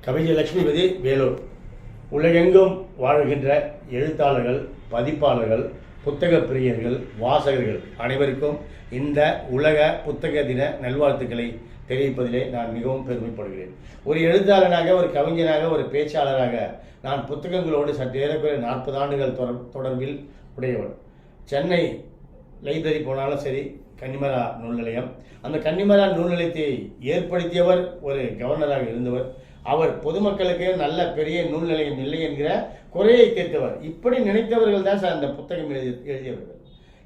கவிஞர் லட்சுமிபதி, வேலூர். உலகெங்கும் வாழ்கின்ற எழுத்தாளர்கள், பதிப்பாளர்கள், புத்தக பிரியர்கள், வாசகர்கள் அனைவருக்கும் இந்த உலக புத்தக தின நல்வாழ்த்துக்களை தெரிவிப்பதிலே நான் மிகவும் பெருமைப்படுகிறேன். ஒரு எழுத்தாளராக, ஒரு கவிஞராக, ஒரு பேச்சாளராக நான் புத்தகங்களோடு சற்று ஏறக்குறைய 40 ஆண்டுகள் தொடர்பில் உடையவன். சென்னை லைப்ரரி போனாலும் சரி, கன்னிமரா நூல் நிலையம், அந்த கன்னிமரா நூல் நிலையத்தை ஏற்படுத்தியவர் ஒரு கவர்னராக இருந்தவர். அவர் பொதுமக்களுக்கு நல்ல பெரிய நூல் நிலையம் இல்லை என்கிற குறையை தீர்த்தவர். இப்படி நினைத்தவர்கள் தான் சார் அந்த புத்தகம் எழுதியவர்கள்.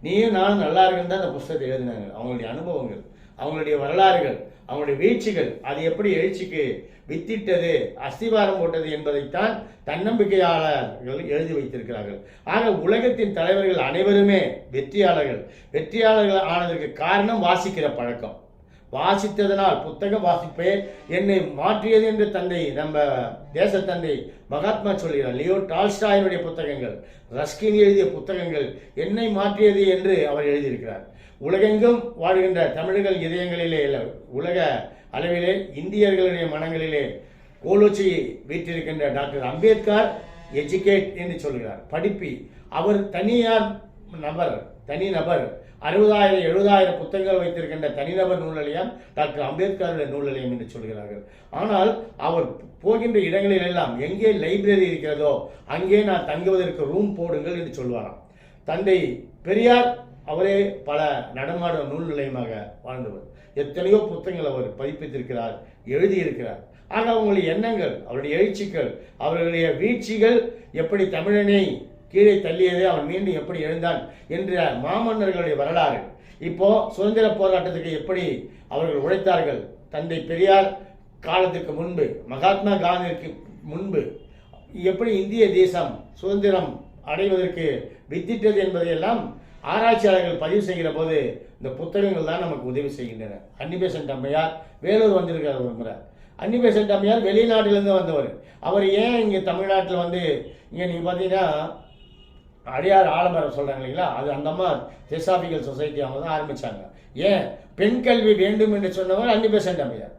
நீயும் நானும் நல்லா இருக்குன்னு தான் அந்த புத்தகத்தை எழுதினாங்க. அவங்களுடைய அனுபவங்கள், அவங்களுடைய வரலாறுகள், அவங்களுடைய வீழ்ச்சிகள், அது எப்படி எழுச்சிக்கு வித்திட்டது, அஸ்திவாரம் போட்டது என்பதைத்தான் தன்னம்பிக்கையாளர்கள் எழுதி வைத்திருக்கிறார்கள். ஆக உலகத்தின் தலைவர்கள் அனைவருமே வெற்றியாளர்கள் ஆனதற்கு காரணம் வாசிக்கிற பழக்கம். வாசித்ததனால், புத்தக வாசிப்பே என்னை மாற்றியது என்று நம்ம தேச தந்தை மகாத்மா சொல்கிறார். லியோ டால்ஸ்டாயினுடைய புத்தகங்கள், ரஸ்கின் எழுதிய புத்தகங்கள் என்னை மாற்றியது என்று அவர் எழுதியிருக்கிறார். உலகெங்கும் வாழ்கின்ற தமிழர்கள் இதயங்களிலே, உலக அளவிலே இந்தியர்களுடைய மனங்களிலே கோலோச்சி வீற்றிருக்கின்ற டாக்டர் அம்பேத்கர் எஜுகேட் என்று சொல்கிறார். படிப்பி. அவர் தனி நபர் 60,000-70,000 புத்தகங்கள் வைத்திருக்கின்ற தனிநபர் நூல் நிலையம் டாக்டர் அம்பேத்கருடைய நூல் நிலையம் என்று சொல்கிறார்கள். ஆனால் அவர் போகின்ற இடங்களில் எல்லாம் எங்கே லைப்ரரி இருக்கிறதோ அங்கே நான் தங்குவதற்கு ரூம் போடுங்கள் என்று சொல்வாராம். தந்தை பெரியார் அவரே பல நடமாடும் நூல் நிலையமாக வாழ்ந்தவர். எத்தனையோ புத்தகங்கள் அவர் பதிப்பித்திருக்கிறார், எழுதியிருக்கிறார். ஆக அவங்களுடைய எண்ணங்கள், அவருடைய எழுச்சிகள், அவர்களுடைய வீழ்ச்சிகள், எப்படி தமிழனை கீழே தள்ளியது, அவன் மீண்டும் எப்படி எழுந்தான் என்ற மாமன்னர்களுடைய வரலாறு. இப்போ சுதந்திர போராட்டத்துக்கு எப்படி அவர்கள் உழைத்தார்கள், தந்தை பெரியார் காலத்துக்கு முன்பு, மகாத்மா காந்திக்கு முன்பு எப்படி இந்திய தேசம் சுதந்திரம் அடைவதற்கு வித்திட்டது என்பதையெல்லாம் ஆராய்ச்சியாளர்கள் பதிவு செய்கிற போது இந்த புத்தகங்கள் தான் நமக்கு உதவி செய்கின்றன. அன்னிபெசன்ட் அம்மையார் வேலூர் வந்திருக்கார் ஒரு முறை. அன்னிபெசன்ட் அம்மையார் வெளிநாட்டிலேருந்து வந்தவர். அவர் ஏன் இங்கே தமிழ்நாட்டில் இங்கே நீங்கள் பார்த்தீங்கன்னா அடியார் ஆலமரம் சொல்கிறாங்க இல்லைங்களா, அது அந்த அம்மா தெசாபிகல் சொசைட்டி அவங்க தான் ஆரம்பித்தாங்க. ஏன் பெண் கல்வி வேண்டும் என்று சொன்னவர் அன்னிபெசன்ட் அம்மையார்.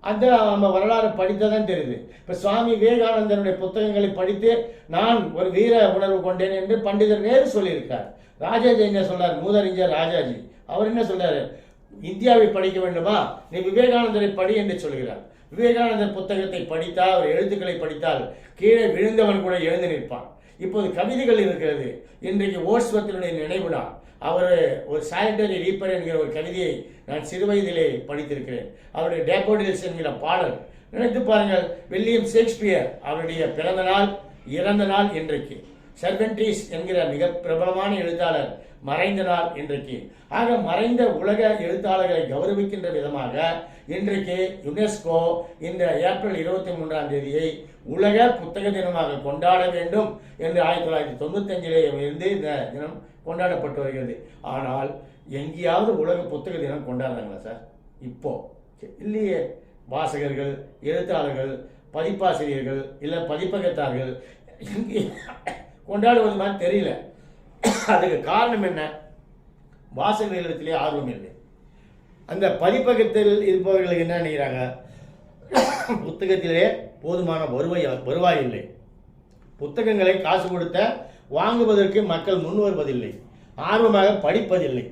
அந்த நம்ம வரலாறு படித்ததான் தெரியுது. இப்போ சுவாமி விவேகானந்தனுடைய புத்தகங்களை படித்து நான் ஒரு வீர உணர்வு கொண்டேன் என்று பண்டிதர் நேரு சொல்லியிருக்கார். ராஜாஜி என்ன சொல்றார், மூதறிஞர் ராஜாஜி அவர் என்ன சொல்றாரு, இந்தியாவை படிக்க வேண்டுமா, நீ விவேகானந்தரை படி என்று சொல்கிறார். விவேகானந்தர் புத்தகத்தை படித்தால், அவர் எழுத்துக்களை படித்தால் கீழே விழுந்தவன் கூட எழுந்து நிற்பான். இப்போது கவிதைகள் இருக்கிறது. இன்றைக்கு ஓர்ஸ்வர்த்தினுடைய நினைவு நாள். அவர் ஒரு சானிட்டரி ரீப்பர் என்கிற ஒரு கவிதையை நான் சிறு வயதிலே படித்திருக்கிறேன். அவருடைய டேபோடில்ஸ் என்கிற பாடல் நினைத்து பாருங்கள். வில்லியம் ஷேக்ஸ்பியர் அவருடைய பிறந்த நாள், இறந்த நாள் இன்றைக்கு. சர்வென்டிஸ் என்கிற மிக பிரபலமான எழுத்தாளர் மறைந்த நாள் இன்றைக்கு. ஆக மறைந்த உலக எழுத்தாளர்களை கௌரவிக்கின்ற விதமாக இன்றைக்கு யுனெஸ்கோ இந்த ஏப்ரல் 23ஆம் தேதியை உலக புத்தக தினமாக கொண்டாட வேண்டும் என்று 1995 இருந்து இந்த தினம் கொண்டாடப்பட்டு வருகிறது. ஆனால் எங்கேயாவது உலக புத்தக தினம் கொண்டாடுறாங்களா சார்? இப்போ இல்லையே. வாசகர்கள், எழுத்தாளர்கள், பதிப்பாசிரியர்கள், இல்லை பதிப்பகத்தார்கள் எங்கே கொண்டாடுவது மாதிரி தெரியல. அதுக்கு காரணம் என்ன? வாசகர்களிடத்திலே ஆர்வம் இல்லை. அந்த பதிப்பகத்தில் இருப்பவர்களுக்கு என்ன நினைக்கிறாங்க, புத்தகத்திலே போதுமான வருவாய் இல்லை, புத்தகங்களை காசு கொடுத்த வாங்குவதற்கு மக்கள் முன் வருவதில்லை, ஆர்வமாக படிப்பதில்லை.